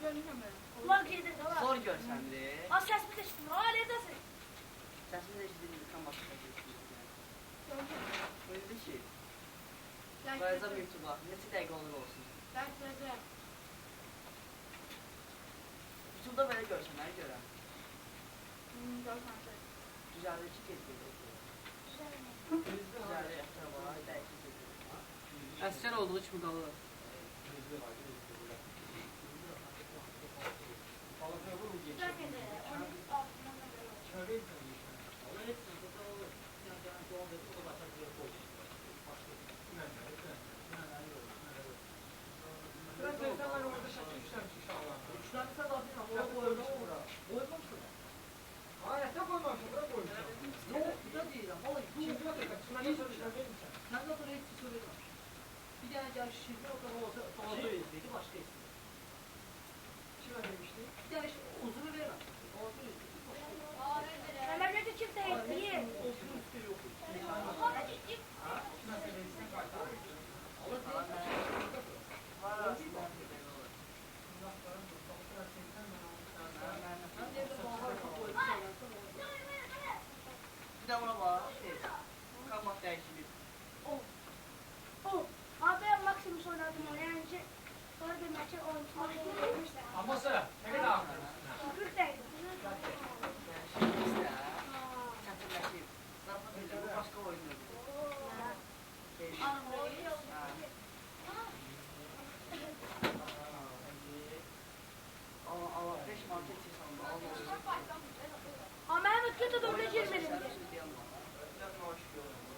Bunlar gelir de var. Zor görsəmli. Az səsimi də eşitdim. Ha, neredəsin? Səsini də eşidirdik, tam başqa öyle ki. Bayacam YouTube'a. Neçə dəqiqə olur olsun. YouTube'da belə görsənləri görəm. Düzəldir ki, gez gedir. Düzəldir, yaxşı var, dəyişik gedir. Əsgər olduğu kimi qalır. Bir tane gel şişirdi, o zaman olsa fazla yüzdeydi, başka istedi. Kime demişti? Bir tane uzunu vermem. Fazla yüzdeydi, başka istedi. Hemen ne de kimse ettiği. Uzun üstü yok. Bir de buna bak. Kalmak değişik. Abi ben Maximus oynadım onu yani sonra bir maçı oynamışlar. Ama sıra, ne kadar aldın? 40 değil. Çatırlaşayım. Zaten bu başka oynuyor. Ama 5 market sandım. Ama Mehmet kötü de öyle girmedim. Yapma hoş bir oyun.